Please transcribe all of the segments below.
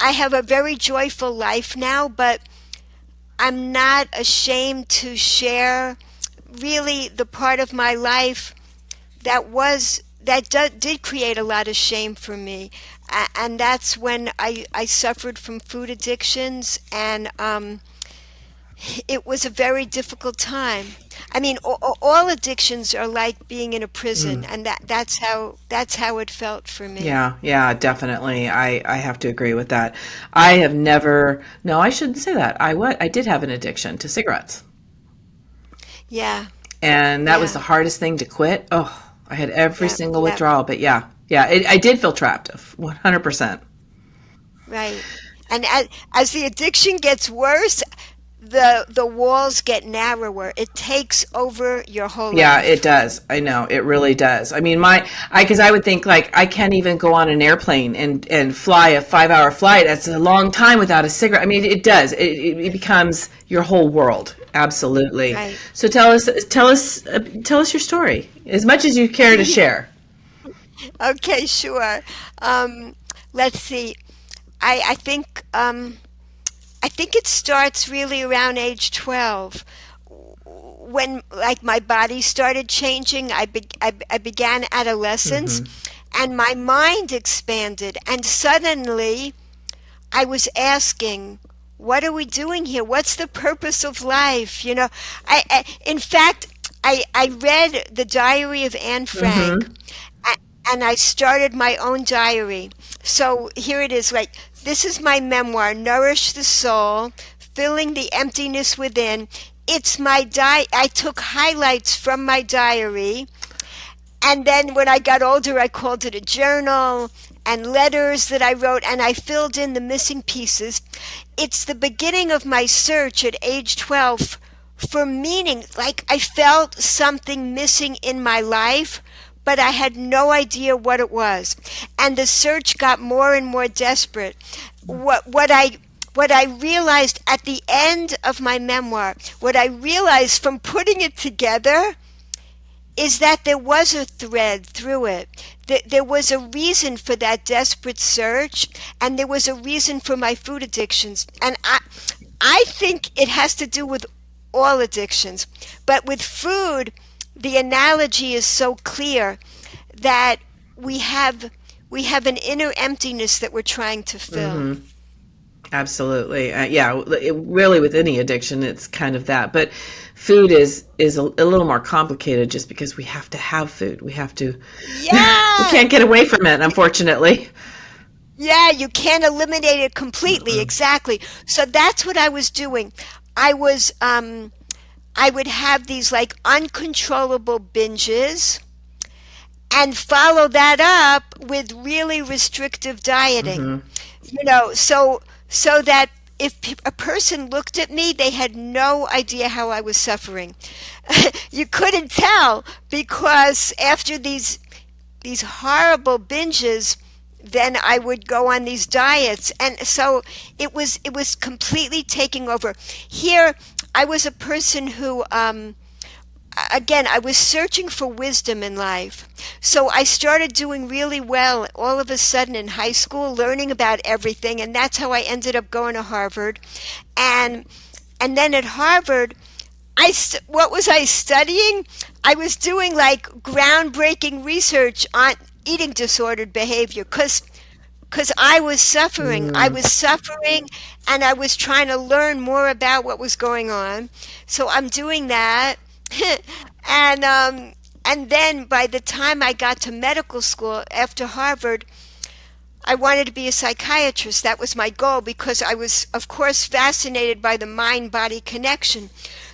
I have a very joyful life now, but I'm not ashamed to share really the part of my life that did create a lot of shame for me. And that's when I suffered from food addictions, and it was a very difficult time. I mean, all addictions are like being in a prison, Mm. and that's how it felt for me. Yeah, yeah, definitely. I have to agree with that. I have never, no, I shouldn't say that. I did have an addiction to cigarettes. Yeah, And that was the yeah, hardest thing to quit. Oh, I had every yeah, single yeah. withdrawal, but yeah, yeah, I did feel trapped 100%. Right. And as the addiction gets worse, the walls get narrower. It takes over your whole Yeah, it life. does. I know it really does. I mean, because I would think like I can't even go on an airplane and fly a 5 hour flight. That's a long time without a cigarette. I mean, it does. It becomes your whole world. Absolutely. Right. So tell us your story as much as you care to share. Okay, sure. Um, let's see. I think I think it starts really around age 12, when like my body started changing. I began adolescence, Hmm. and my mind expanded, and suddenly I was asking, what are we doing here? What's the purpose of life? In fact, I read the diary of Anne Frank, Hmm. a- and I started my own diary. So here it is, like, this is my memoir, Nourish the Soul, Filling the Emptiness Within. It's I took highlights from my diary, and then when I got older, I called it a journal, and letters that I wrote, and I filled in the missing pieces. It's the beginning of my search at age 12 for meaning. Like, I felt something missing in my life, but I had no idea what it was. And the search got more and more desperate. What I realized at the end of my memoir, what I realized from putting it together, is that there was a thread through it. There was a reason for that desperate search, and there was a reason for my food addictions. And I think it has to do with all addictions. But with food, the analogy is so clear that we have we have an inner emptiness that we're trying to fill. Hmm. Absolutely. Yeah, really with any addiction, it's kind of that. But food is a little more complicated just because we have to have food. We have to, we Yeah. can't get away from it, unfortunately. Yeah, you can't eliminate it completely. Mm-mm. Exactly. So that's what I was doing. I was I would have these like uncontrollable binges, and follow that up with really restrictive dieting. Hmm. So that if a person looked at me, they had no idea how I was suffering. You couldn't tell, because after these horrible binges, then I would go on these diets, and so it was completely taking over. Here, I was a person who, again, I was searching for wisdom in life. So I started doing really well all of a sudden in high school, learning about everything, and that's how I ended up going to Harvard. And and then at Harvard, what was I studying? I was doing like groundbreaking research on eating disordered behavior, because I was suffering. I Mm. was suffering, and I was trying to learn more about what was going on. So I'm doing that. and and then by the time I got to medical school after Harvard, I wanted to be a psychiatrist. That was my goal, because I was, of course, fascinated by the mind body connection.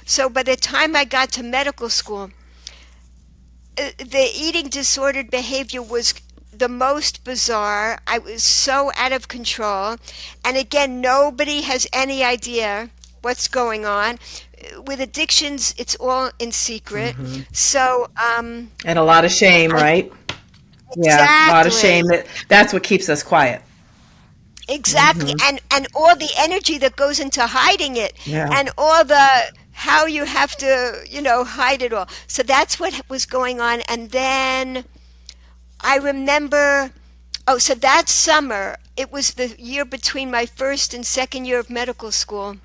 So by the time I got to medical school, the eating disordered behavior was the most bizarre. I was so out of control. And again, nobody has any idea what's going on. With addictions, it's all in secret. Hmm. So, And a lot of shame, I, right? Yeah, a lot of shame. exactly. That's what keeps us quiet. Exactly. Hmm. And all the energy that goes into hiding it, Yeah. and all the how you have to, hide it all. So that's what was going on. And then I remember, oh, so that summer it was the year between my first and second year of medical school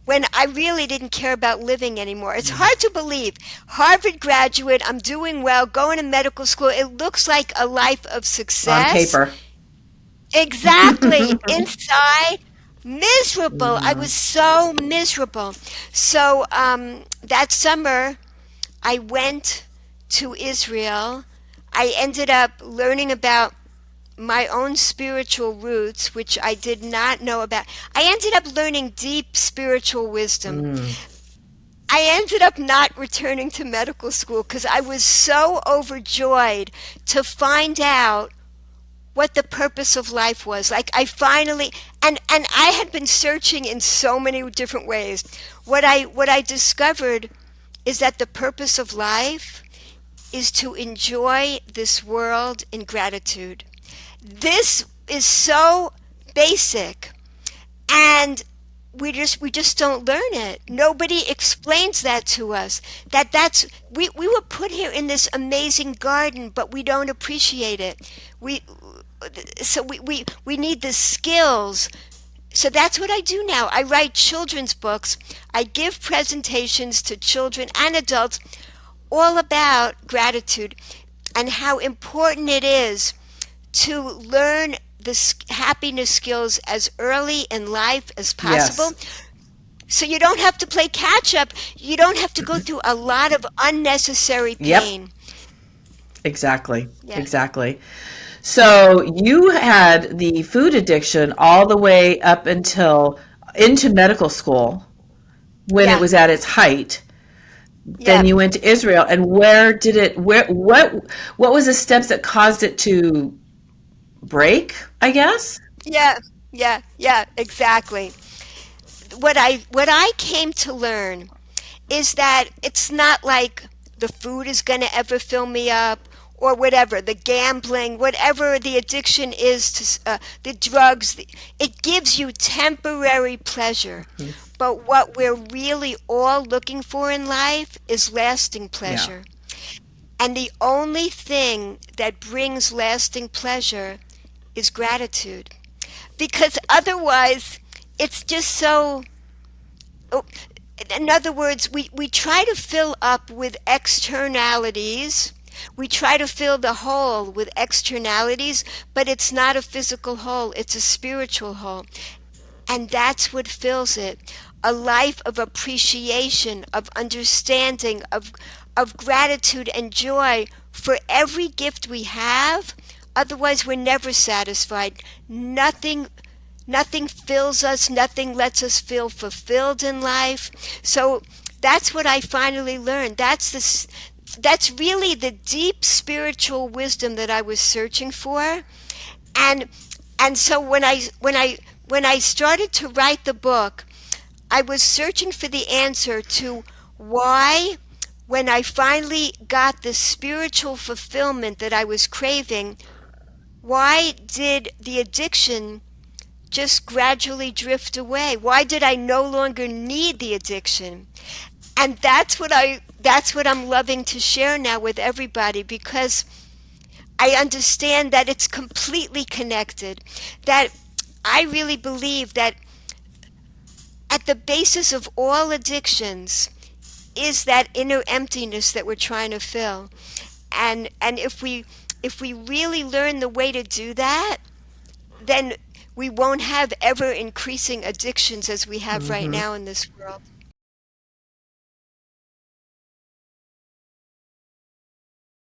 when I really didn't care about living anymore. It's hard to believe. Harvard graduate, I'm doing well, going to medical school. It looks like a life of On success. paper. Exactly. Inside, miserable. I was so miserable. So that summer, I went to Israel. I ended up learning about my own spiritual roots, which I did not know about. I ended up learning deep spiritual wisdom. I ended up not returning to medical school because I was so overjoyed to find out what the purpose of life was. Like I finally, and I had been searching in so many different ways. What I discovered is that the purpose of life is to enjoy this world in gratitude. This is so basic, and we just don't learn it. Nobody explains that to us. We were put here in this amazing garden, but we don't appreciate it. We we need the skills. So that's what I do now. I write children's books. I give presentations to children and adults all about gratitude and how important it is to learn the happiness skills as early in life as possible. Yes. So you don't have to play catch up. You don't have to go through a lot of unnecessary Yep. pain. Exactly. Yeah. Exactly. So you had the food addiction all the way up until into medical school when it Yeah. was at its height. Then Yeah. you went to Israel, and where did it? Where what was the steps that caused it to break? I guess. Yeah. Yeah. Yeah. Exactly. What I came to learn is that it's not like the food is going to ever fill me up or whatever, the gambling, whatever the addiction is to the drugs, it gives you temporary pleasure. But what we're really all looking for in life is lasting Yeah. pleasure. And the only thing that brings lasting pleasure is gratitude. Because otherwise, it's just so. oh, In other words, we try to fill up with externalities. We try to fill the hole with externalities, but it's not a physical hole, it's a spiritual hole. And that's what fills it. A life of appreciation, of understanding, of gratitude and joy for every gift we have. Otherwise, we're never satisfied. Nothing fills us, nothing lets us feel fulfilled in life. So that's what I finally learned. That's really the deep spiritual wisdom that I was searching for. And and so when I started to write the book, I was searching for the answer to why, when I finally got the spiritual fulfillment that I was craving, why did the addiction just gradually drift away? Why did I no longer need the addiction? And that's what I'm loving to share now with everybody, because I understand that it's completely connected. That I really believe that at the basis of all addictions is that inner emptiness that we're trying to fill. And if we really learn the way to do that, then we won't have ever increasing addictions as we have right now in this world.